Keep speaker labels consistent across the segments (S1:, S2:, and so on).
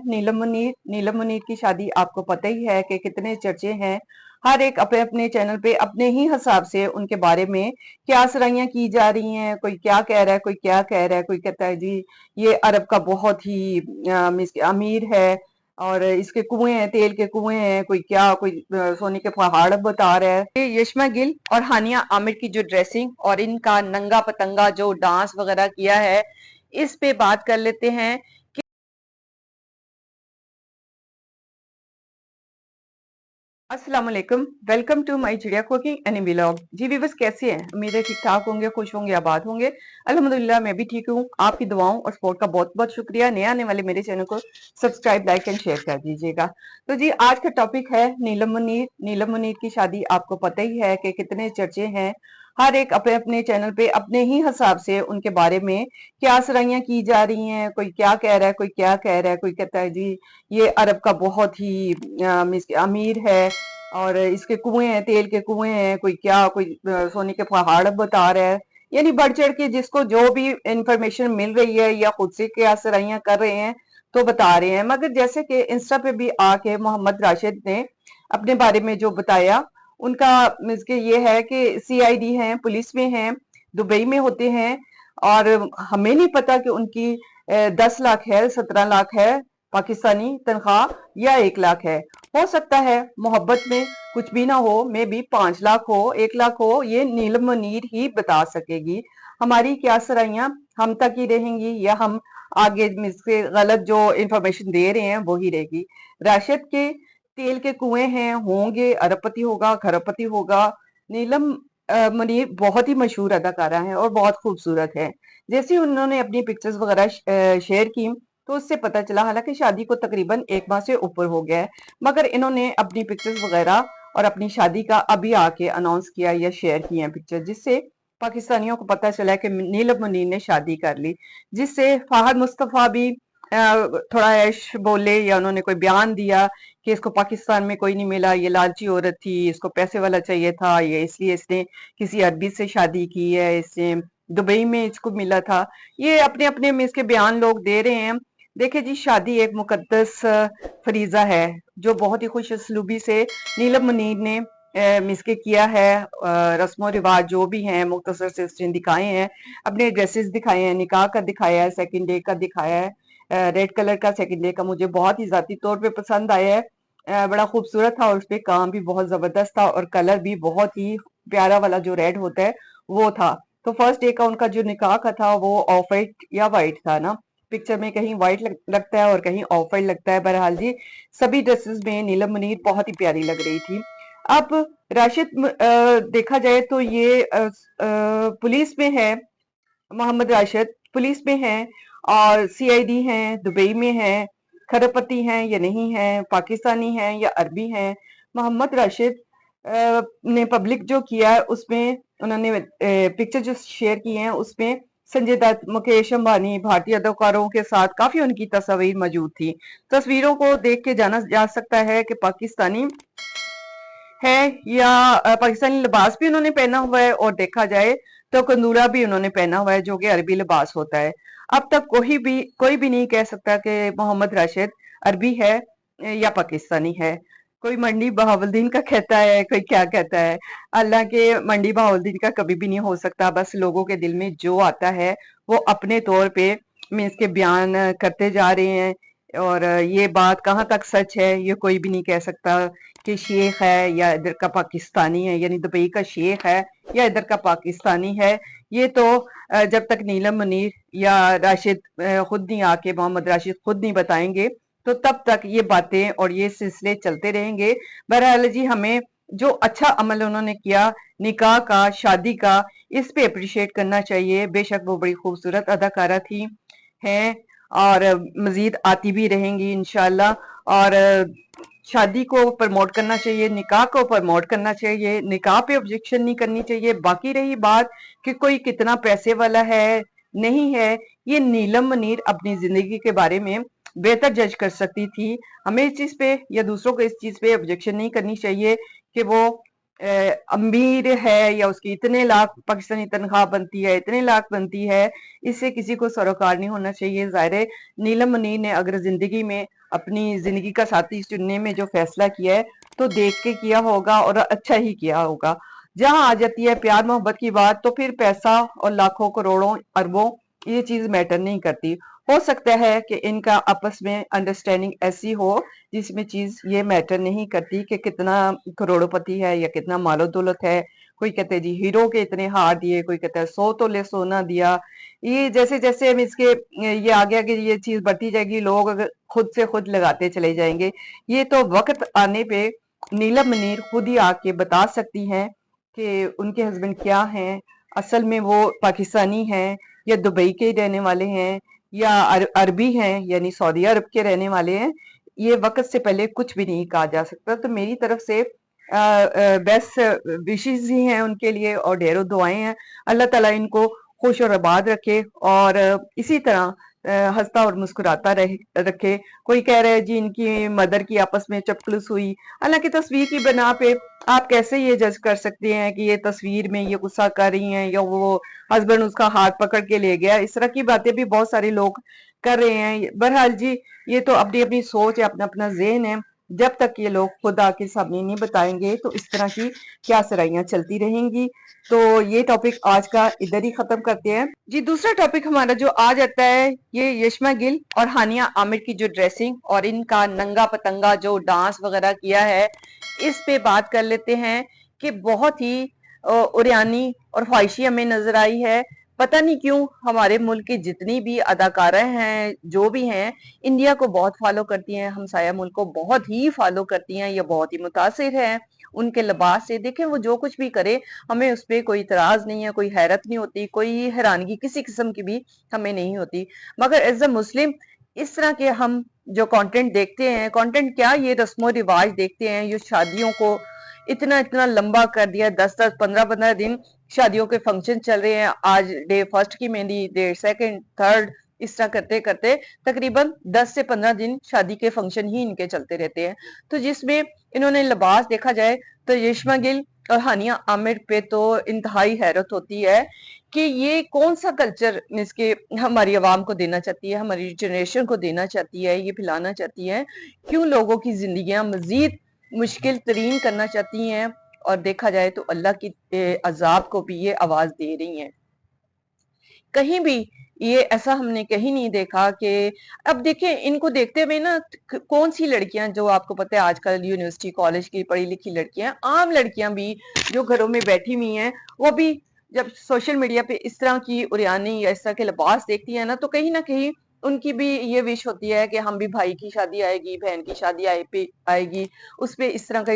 S1: नीलम मुनीर की शादी आपको पता ही है कि कितने चर्चे हैं। हर एक अपने अपने चैनल पे अपने ही हिसाब से उनके बारे में क्या सराहियां की जा रही हैं। कोई क्या कह रहा है, कोई क्या कह रहा है, कोई कहता है जी ये अरब का बहुत ही अमीर है और इसके कुएं हैं, तेल के कुएं हैं, कोई क्या, कोई सोने के पहाड़ बता रहा है। ये यशमा गिल और हानिया आमिर की जो ड्रेसिंग और इनका नंगा पतंगा जो डांस वगैरह किया है, इस पे बात कर लेते हैं। अस्सलाम वालेकुम, welcome to my Chidiya cooking and vlog. जी व्यूअर्स, कैसे हैं? उम्मीद है ठीक ठाक होंगे, खुश होंगे, आबाद होंगे। अल्हम्दुलिल्लाह मैं भी ठीक हूँ। आपकी दुआओं और सपोर्ट का बहुत बहुत शुक्रिया। नए आने वाले मेरे चैनल को सब्सक्राइब, लाइक एंड शेयर कर दीजिएगा। तो जी आज का टॉपिक है नीलम मुनीर। नीलम मुनीर की शादी आपको पता ही है कि कितने चर्चे हैं। हर एक अपने अपने चैनल पे अपने ही हिसाब से उनके बारे में क्या सराहियां की जा रही हैं। कोई क्या कह रहा है, कोई क्या कह रहा है, कोई कहता है जी ये अरब का बहुत ही अमीर है और इसके कुएं हैं, तेल के कुएं हैं, कोई क्या, कोई सोने के पहाड़ बता रहा है। यानी बढ़ चढ़ के जिसको जो भी इंफॉर्मेशन मिल रही है या खुद से क्या सराहियां कर रहे हैं तो बता रहे हैं। मगर जैसे कि इंस्टा पे भी आके मोहम्मद राशिद ने अपने बारे में जो बताया, उनका मींस के ये है कि सीआईडी हैं, पुलिस में हैं, दुबई में होते हैं और हमें नहीं पता कि उनकी 10 लाख है, 17 लाख है पाकिस्तानी तनख्वाह या 1 लाख है। हो सकता है मोहब्बत में कुछ भी ना हो, मे भी 5 लाख हो, 1 लाख हो, ये नीलम मुनीर ही बता सकेगी। हमारी क्या सराहियां हम तक ही रहेंगी या हम आगे से गलत जो इंफॉर्मेशन दे रहे हैं वो ही रहेगी। राशिद के तेल के कुएं हैं, होंगे, अरबपति होगा, खरबपति होगा। नीलम मुनीर बहुत ही मशहूर अदाकारा है और बहुत खूबसूरत है। जैसे उन्होंने अपनी पिक्चर्स वगैरह शेयर की तो उससे पता चला, हालांकि शादी को तकरीबन 1 माह से ऊपर हो गया है, मगर इन्होंने अपनी पिक्चर्स वगैरह और अपनी शादी का अभी आके अनाउंस किया या शेयर किए हैं पिक्चर, जिससे पाकिस्तानियों को पता चला कि नीलम मुनीर ने शादी कर ली। जिससे फाहद मुस्तफा भी थोड़ा ऐश बोले या उन्होंने कोई बयान दिया कि इसको पाकिस्तान में कोई नहीं मिला, ये लालची औरत थी, इसको पैसे वाला चाहिए था, ये इसलिए इसने किसी अरबी से शादी की है, इससे दुबई में इसको मिला था। ये अपने अपने में इसके बयान लोग दे रहे हैं। देखिए जी, शादी एक मुकद्दस फरीजा है जो बहुत ही खुश असलूबी से नीलम मुनीर ने मिसके किया है। रस्मो रिवाज जो भी हैं मुख्तसर से उसने दिखाए हैं, अपने ड्रेसेस दिखाए हैं, निकाह का दिखाया है, सेकंड डे का दिखाया है। रेड कलर का सेकंड डे का मुझे बहुत ही जाती तौर पे पसंद आया है। बड़ा खूबसूरत था और उस पे काम भी बहुत जबरदस्त था और कलर भी बहुत ही प्यारा वाला जो रेड होता है वो था। तो फर्स्ट डे का उनका जो निकाह का था वो ऑफ वाइट या वाइट था ना, पिक्चर में कहीं व्हाइट लगता है और कहीं ऑफ वाइट लगता है। बहरहाल जी सभी ड्रेसेस में नीलम मुनीर बहुत ही प्यारी लग रही थी। अब राशिद देखा जाए तो ये पुलिस में है। मोहम्मद राशिद पुलिस में है और सीआईडी हैं, दुबई में है। खरबपति हैं या नहीं है, पाकिस्तानी हैं या अरबी हैं। मोहम्मद राशिद ने पब्लिक जो किया है उसमें उन्होंने पिक्चर जो शेयर की हैं उसमें संजय दत्त, मुकेश अंबानी, भारतीय अदाकारों के साथ काफी उनकी तस्वीर मौजूद थी। तस्वीरों को देख के जाना जा सकता है कि पाकिस्तानी है या पाकिस्तानी लिबास भी उन्होंने पहना हुआ है और देखा जाए तो कंदूरा भी उन्होंने पहना हुआ है जो कि अरबी लिबास होता है। अब तक कोई भी नहीं कह सकता कि मोहम्मद राशिद अरबी है या पाकिस्तानी है। कोई मंडी बहावुद्दीन का कहता है, कोई क्या कहता है। अल्लाह के मंडी बहावुद्दीन का कभी भी नहीं हो सकता। बस लोगों के दिल में जो आता है वो अपने तौर पे मीन्स के बयान करते जा रहे हैं और ये बात कहाँ तक सच है ये कोई भी नहीं कह सकता कि शेख है या इधर का पाकिस्तानी है, यानी दुबई का शेख है या इधर का पाकिस्तानी है। ये तो जब तक नीलम मुनीर या राशिद खुद नहीं आके, मोहम्मद राशिद खुद नहीं बताएंगे तो तब तक ये बातें और ये सिलसिले चलते रहेंगे। बहरहाल जी हमें जो अच्छा अमल उन्होंने किया निकाह का, शादी का, इस पे अप्रिशिएट करना चाहिए। बेशक वो बड़ी खूबसूरत अदाकारा थी हैं और मजीद आती भी रहेंगी इंशाल्लाह। और शादी को प्रमोट करना चाहिए, निकाह को प्रमोट करना चाहिए, निकाह पे ऑब्जेक्शन नहीं करनी चाहिए। बाकी रही बात कि कोई कितना पैसे वाला है नहीं है, ये नीलम मुनीर अपनी जिंदगी के बारे में बेहतर जज कर सकती थी। हमें इस चीज पे या दूसरों को इस चीज पे ऑब्जेक्शन नहीं करनी चाहिए कि वो अमीर है या उसकी इतने लाख पाकिस्तानी तनख्वाह बनती है, इतने लाख बनती है, इससे किसी को सरोकार नहीं होना चाहिए। जाहिर है नीलम मुनीर ने अगर जिंदगी में अपनी जिंदगी का साथी चुनने में जो फैसला किया है तो देख के किया होगा और अच्छा ही किया होगा। जहां आ जाती है प्यार मोहब्बत की बात तो फिर पैसा और लाखों करोड़ों अरबों ये चीज मैटर नहीं करती। हो सकता है कि इनका आपस में अंडरस्टैंडिंग ऐसी हो जिसमें चीज ये मैटर नहीं करती कि कितना करोड़पति है या कितना मालो दौलत है। कोई कहते हैं जी हीरो के इतने हार दिए, कोई कहता है 100 तोले सोना दिया। ये जैसे जैसे हम इसके ये आगे आगे ये चीज बढ़ती जाएगी, लोग अगर खुद से खुद लगाते चले जाएंगे। ये तो वक्त आने पे नीलम मुनीर खुद ही आके बता सकती हैं कि उनके हस्बैंड क्या हैं, असल में वो पाकिस्तानी हैं या दुबई के रहने वाले हैं या अरबी हैं यानी सऊदी अरब के रहने वाले हैं। ये वक्त से पहले कुछ भी नहीं कहा जा सकता। तो मेरी तरफ से बेस्ट विशेस ही हैं उनके लिए और ढेरों दुआएं हैं। अल्लाह ताला इनको खुश और आबाद रखे और इसी तरह हंसता और मुस्कुराता रखे। कोई कह रहा है जी इनकी मदर की आपस में चपकलुस हुई। हालांकि तस्वीर की बना पे आप कैसे ये जज कर सकते हैं कि ये तस्वीर में ये गुस्सा कर रही हैं या वो हस्बैंड उसका हाथ पकड़ के ले गया। इस तरह की बातें भी बहुत सारे लोग कर रहे हैं। बहरहाल जी ये तो अपनी अपनी सोच है, अपना अपना ज़हन है। जब तक ये लोग खुद आके सामने नहीं बताएंगे तो इस तरह की क्या सराइयां चलती रहेंगी। तो ये टॉपिक आज का इधर ही खत्म करते हैं जी। दूसरा टॉपिक हमारा जो आ जाता है ये यशमा गिल और हानिया आमिर की जो ड्रेसिंग और इनका नंगा पतंगा जो डांस वगैरह किया है, इस पे बात कर लेते हैं कि बहुत ही उरियानी और ख्वाहिशी हमें नजर आई है। पता नहीं क्यों हमारे मुल्क की जितनी भी अदाकारा हैं जो भी हैं इंडिया को बहुत फॉलो करती हैं, हमसाया मुल्क को बहुत ही फॉलो करती हैं, ये बहुत ही मुतासिर हैं उनके लिबास से। देखें वो जो कुछ भी करे हमें उस पर कोई इतराज नहीं है, कोई हैरत नहीं होती, कोई हैरानगी किसी किस्म की भी हमें नहीं होती। मगर एज अ मुस्लिम इस तरह के हम जो कंटेंट देखते हैं, कंटेंट क्या ये रस्मो रिवाज देखते हैं, ये शादियों को इतना इतना लंबा कर दिया, 10-10 15-15 दिन शादियों के फंक्शन चल रहे हैं। आज डे फर्स्ट की मेहंदी, डे सेकंड, थर्ड, इस तरह करते करते तकरीबन 10 से 15 दिन शादी के फंक्शन ही इनके चलते रहते हैं। तो जिसमें इन्होंने लिबास देखा जाए तो यशमा गिल और हानिया आमिर पे तो इंतहाई हैरत होती है कि ये कौन सा कल्चर इसके हमारी आवाम को देना चाहती है, हमारी जनरेशन को देना चाहती है, ये फैलाना चाहती है। क्यों लोगों की जिंदगियां मजीद मुश्किल तरीन करना चाहती हैं और देखा जाए तो अल्लाह की अजाब को भी ये आवाज दे रही हैं। कहीं भी ये ऐसा हमने कहीं नहीं देखा कि अब देखिए इनको देखते हुए ना कौन सी लड़कियां जो आपको पता है आजकल यूनिवर्सिटी कॉलेज की पढ़ी लिखी लड़कियां, आम लड़कियां भी जो घरों में बैठी हुई हैं, वो भी जब सोशल मीडिया पे इस तरह की उरियानी या इस तरह के लिबास देखती है ना तो कहीं ना कहीं उनकी भी ये विश होती है कि हम भी भाई की शादी आएगी, बहन की शादी आएगी, उस पे इस तरह का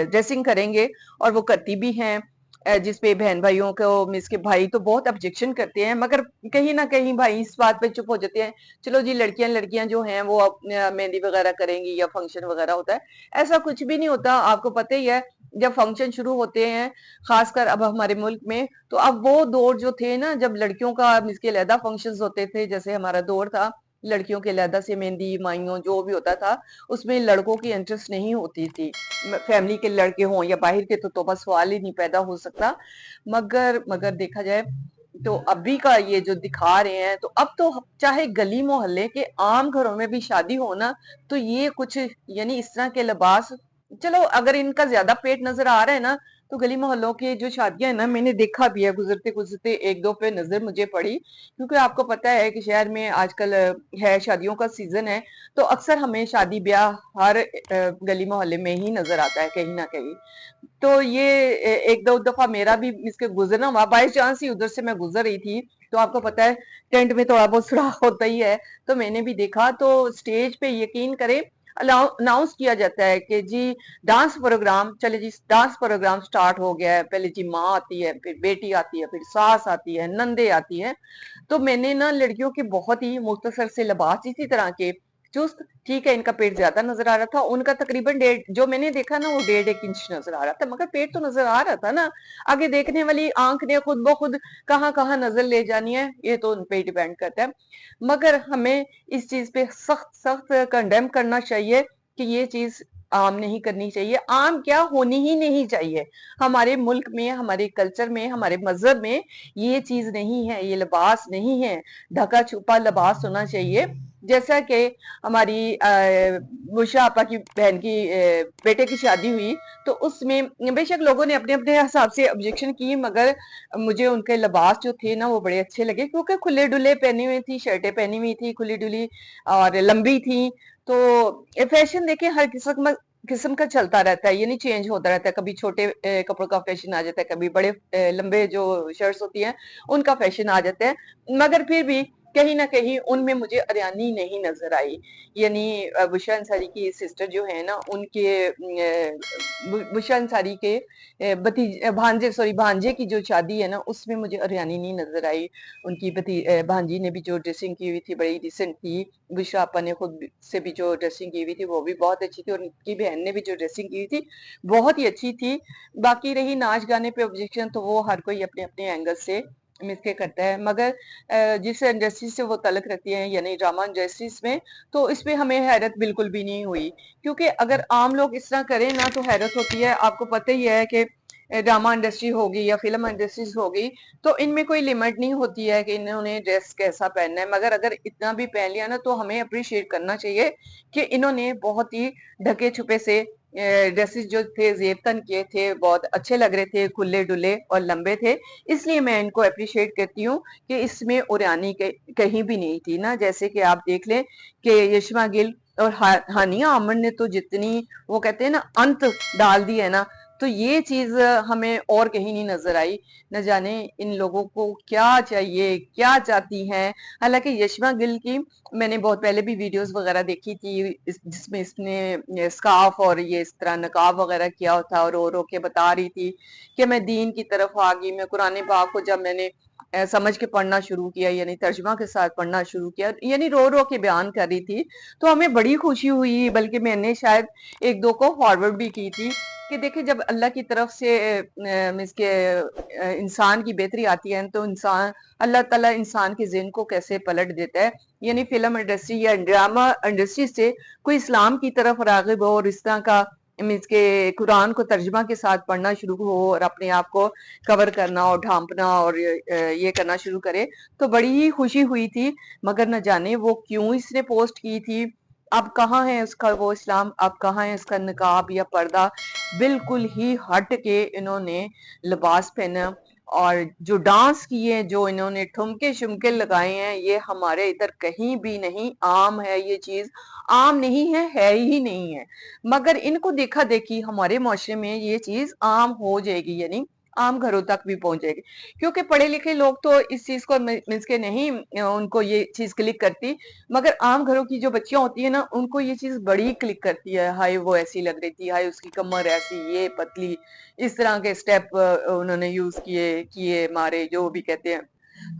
S1: ड्रेसिंग करेंगे और वो करती भी हैं। जिसपे बहन भाइयों को मिस के भाई तो बहुत ऑब्जेक्शन करते हैं मगर कहीं ना कहीं भाई इस बात पे चुप हो जाते हैं। चलो जी लड़कियां लड़कियां जो हैं वो मेहंदी वगैरह करेंगी या फंक्शन वगैरह होता है, ऐसा कुछ भी नहीं होता। आपको पता ही है जब फंक्शन शुरू होते हैं खासकर अब हमारे मुल्क में, तो अब वो दौर जो थे ना जब लड़कियों का इसके अलहदा फंक्शंस होते थे, जैसे हमारा दौर था लड़कियों के अलहदा से मेहंदी माइयों जो भी होता था, उसमें लड़कों की इंटरेस्ट नहीं होती थी। फैमिली के लड़के हों या बाहर के तो बस सवाल ही नहीं पैदा हो सकता। मगर मगर देखा जाए तो अभी का ये जो दिखा रहे हैं तो अब तो चाहे गली मोहल्ले के आम घरों में भी शादी हो ना तो ये कुछ यानी इस तरह के लिबास, चलो अगर इनका ज्यादा पेट नजर आ रहा है ना तो गली मोहल्लों की जो शादियां है ना मैंने देखा भी है, गुजरते गुजरते एक दो पे नजर मुझे पड़ी। क्योंकि आपको पता है कि शहर में आजकल है शादियों का सीजन है, तो अक्सर हमें शादी ब्याह हर गली मोहल्ले में ही नजर आता है कहीं ना कहीं। तो ये एक दो दफा मेरा भी इसके गुजरना हुआ, बाई चांस ही उधर से मैं गुजर रही थी। तो आपको पता है टेंट में थोड़ा बहुत सुराख होता ही है, तो मैंने भी देखा। तो स्टेज पे यकीन करें अनाउंस किया जाता है कि जी डांस प्रोग्राम चले जी, डांस प्रोग्राम स्टार्ट हो गया है। पहले जी माँ आती है, फिर बेटी आती है, फिर सास आती है, नंदे आती है। तो मैंने ना लड़कियों के बहुत ही मुख्तसर से लिबास इसी तरह के चुस्त, ठीक है इनका पेट ज्यादा नजर आ रहा था, उनका तकरीबन डेढ़ जो मैंने देखा ना वो 1.5 इंच नजर आ रहा था, मगर पेट तो नजर आ रहा था ना। आगे देखने वाली आंख ने खुद ब खुद कहाँ कहाँ नजर ले जानी है ये तो उन पे डिपेंड करता है। मगर हमें इस चीज पे सख्त सख्त कंडेम करना चाहिए कि ये चीज आम नहीं करनी चाहिए। आम क्या होनी ही नहीं चाहिए। हमारे मुल्क में, हमारे कल्चर में, हमारे मजहब में ये चीज नहीं है, ये लिबास नहीं है। ढका छुपा लिबास होना चाहिए। जैसा कि हमारी बुशरा आपा की बहन की बेटे की शादी हुई, तो उसमें बेशक लोगों ने अपने अपने हिसाब से ऑब्जेक्शन की, मगर मुझे उनके लिबास जो थे ना वो बड़े अच्छे लगे, क्योंकि खुले डुले पहनी हुई थी, शर्टें पहनी हुई थी खुली डुली और लंबी थी। तो फैशन देखिए हर किस्म किस्म का चलता रहता है, यानी चेंज होता रहता है। कभी छोटे कपड़ों का फैशन आ जाता है, कभी बड़े लंबे जो शर्ट्स होती हैं उनका फैशन आ जाता है, मगर फिर भी कहीं ना कहीं उनमें मुझे अरियानी नहीं नजर आई। यानी बुशरा अंसारी की सिस्टर जो है ना, उनके बुशरा अंसारी के भांजे भांजे की जो शादी है ना, उसमें मुझे अरियानी नहीं नजर आई। उनकी भांजी ने भी जो ड्रेसिंग की हुई थी बड़ी डिसेंट थी। बुशरा आपा ने खुद से भी जो ड्रेसिंग की हुई थी वो भी बहुत अच्छी थी, और उनकी बहन ने भी जो ड्रेसिंग की हुई थी बहुत ही अच्छी थी। बाकी रही नाच गाने पे ऑब्जेक्शन, तो वो हर कोई अपने अपने एंगल से मिसके करता है, मगर जिस इंडस्ट्री से वो तलक रखती है यानी ड्रामा इंडस्ट्रीज में, तो इस पे हमें हैरत बिल्कुल भी नहीं हुई। क्योंकि अगर आम लोग इस तरह करें ना तो हैरत होती है। आपको पता ही है कि ड्रामा इंडस्ट्री होगी या फिल्म इंडस्ट्रीज होगी, तो इनमें कोई लिमिट नहीं होती है कि इन्होंने ड्रेस कैसा पहनना है, मगर अगर इतना भी पहन लिया ना तो हमें अप्रिशिएट करना चाहिए कि इन्होंने बहुत ही ढके छुपे से ड्रेसेस जो थे जेब तन किए थे, बहुत अच्छे लग रहे थे, खुले डुले और लंबे थे। इसलिए मैं इनको अप्रिशिएट करती हूँ कि इसमें उरानी कहीं भी नहीं थी ना। जैसे कि आप देख लें कि यशमा गिल और हानिया आमन ने तो जितनी वो कहते हैं ना अंत डाल दी है ना, तो ये चीज हमें और कहीं नहीं नजर आई। न जाने इन लोगों को क्या चाहिए, क्या चाहती हैं। हालांकि यशमा गिल की मैंने बहुत पहले भी वीडियोस वगैरह देखी थी, जिसमें इसने स्कार्फ और ये इस तरह नकाब वगैरह किया था और रो रो के बता रही थी कि मैं दीन की तरफ आ गई। मैं कुरान पाक को जब मैंने समझ के पढ़ना शुरू किया, यानी तर्जुमा के साथ पढ़ना शुरू किया, यानी रो रो के बयान कर रही थी, तो हमें बड़ी खुशी हुई। बल्कि मैंने शायद एक दो को फॉरवर्ड भी की थी कि देखिए जब अल्लाह की तरफ से इसके इंसान की बेहतरी आती है तो इंसान अल्लाह ताला इंसान के ज़हन को कैसे पलट देता है। यानी फिल्म इंडस्ट्री या ड्रामा इंडस्ट्री से कोई इस्लाम की तरफ रागिब हो और इस तरह का मीन्स के कुरान को तर्जुमा के साथ पढ़ना शुरू हो और अपने आप को कवर करना और ढांपना और ये करना शुरू करे, तो बड़ी ही खुशी हुई थी। मगर न जाने वो क्यों इसने पोस्ट की थी, अब कहाँ है उसका वो इस्लाम, अब कहाँ है उसका निकाब या पर्दा। बिल्कुल ही हट के इन्होंने लिबास पहना, और जो डांस किए, जो इन्होंने ठुमके शुमके लगाए हैं, ये हमारे इधर कहीं भी नहीं आम है। ये चीज आम नहीं है ही नहीं है। मगर इनको देखा देखी हमारे माशरे में ये चीज आम हो जाएगी, यानी आम घरों तक भी पहुंच जाएगी। क्योंकि पढ़े लिखे लोग तो इस चीज को मीन्स के नहीं उनको ये चीज क्लिक करती, मगर आम घरों की जो बच्चियां होती है ना उनको ये चीज बड़ी क्लिक करती है। हाय वो ऐसी लग रही थी, हाय उसकी कमर ऐसी, ये पतली, इस तरह के स्टेप उन्होंने यूज किए किए मारे, जो भी कहते हैं।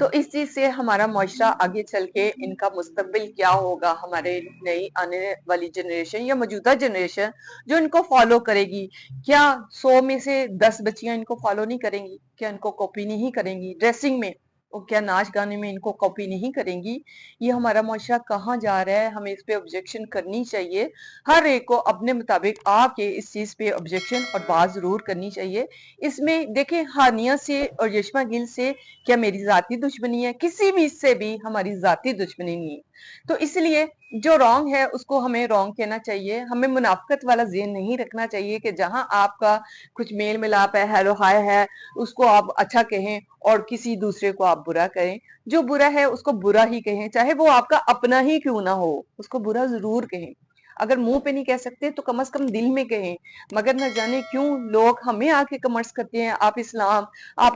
S1: तो इस चीज से हमारा मुआशरा आगे चल के इनका मुस्तकबिल क्या होगा, हमारे नई आने वाली जनरेशन या मौजूदा जनरेशन जो इनको फॉलो करेगी, क्या 100 में से 10 बच्चियां इनको फॉलो नहीं करेंगी? क्या इनको कॉपी नहीं करेंगी ड्रेसिंग में? और क्या नाच गाने में इनको कॉपी नहीं करेंगी? ये हमारा मुआशरा कहाँ जा रहा है? हमें इस पे ऑब्जेक्शन करनी चाहिए। हर एक को अपने मुताबिक आके इस चीज पे ऑब्जेक्शन और बात जरूर करनी चाहिए। इसमें देखें हानिया से और यशमा गिल से क्या मेरी जाती दुश्मनी है? किसी भी से भी हमारी जाती दुश्मनी नहीं है। तो इसलिए जो रॉन्ग है उसको हमें रॉन्ग कहना चाहिए। हमें मुनाफिकत वाला ज़हन नहीं रखना चाहिए कि जहां आपका कुछ मेल मिलाप है, हेलो हाय है, उसको आप अच्छा कहें और किसी दूसरे को आप बुरा करें। जो बुरा है उसको बुरा ही कहें, चाहे वो आपका अपना ही क्यों ना हो, उसको बुरा जरूर कहें। अगर मुंह पे नहीं कह सकते तो कम से कम दिल में कहें। मगर न जाने क्यों लोग हमें आके कमेंट्स करते हैं, आप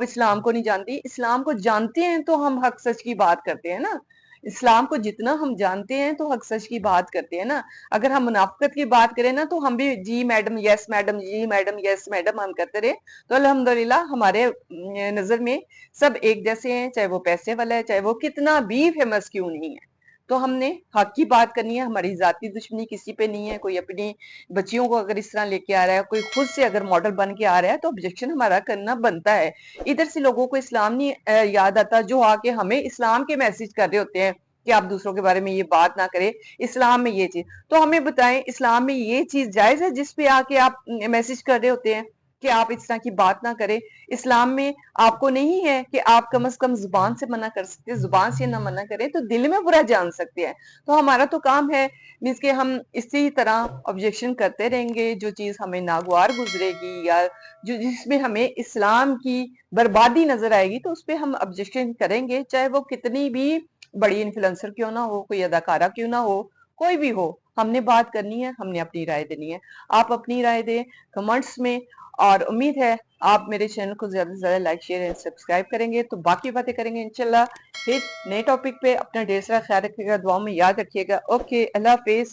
S1: इस्लाम को नहीं जानती। इस्लाम को जानते हैं तो हम हक सच की बात करते हैं ना। इस्लाम को जितना हम जानते हैं तो हक सच की बात करते हैं ना। अगर हम मुनाफिकत की बात करें ना तो हम भी जी मैडम यस मैडम, जी मैडम यस मैडम हम करते रहे, तो अल्हम्दुलिल्लाह हमारे नजर में सब एक जैसे हैं, चाहे वो पैसे वाला है, चाहे वो कितना भी फेमस क्यों नहीं है। तो हमने हक की बात करनी है। हमारी जाती दुश्मनी किसी पे नहीं है। कोई अपनी बच्चियों को अगर इस तरह लेके आ रहा है, कोई खुद से अगर मॉडल बन के आ रहा है, तो ऑब्जेक्शन हमारा करना बनता है। इधर से लोगों को इस्लाम नहीं याद आता, जो आके हमें इस्लाम के मैसेज कर रहे होते हैं कि आप दूसरों के बारे में ये बात ना करें, इस्लाम में ये चीज। तो हमें बताएं इस्लाम में ये चीज जायज है जिसपे आके आप मैसेज कर रहे होते हैं? کہ آپ اس طرح کی بات نہ کریں. اسلام میں آپ کو نہیں ہے کہ آپ کم از کم زبان سے منع کر سکتے، زبان سے نہ منع کریں تو دل میں برا جان سکتے ہیں. تو ہمارا تو کام ہے مینس کہ ہم اسی طرح آبجیکشن کرتے رہیں گے. جو چیز ہمیں ناگوار گزرے گی یا جس میں ہمیں اسلام کی بربادی نظر آئے گی تو اس پہ ہم آبجیکشن کریں گے، چاہے وہ کتنی بھی بڑی انفلوئنسر کیوں نہ ہو، کوئی اداکارہ کیوں نہ ہو، کوئی بھی ہو. ہم نے بات کرنی ہے، ہم نے اپنی رائے دینی ہے. آپ اپنی رائے دیں کمنٹس میں، اور امید ہے آپ میرے چینل کو زیادہ سے زیادہ لائک شیئر سبسکرائب کریں گے. تو باقی باتیں کریں گے انشاءاللہ پھر نئے ٹاپک پہ. اپنا ڈھیر سارا خیال رکھیے گا، دعاؤں میں یاد رکھیے گا. اوکے، اللہ حافظ.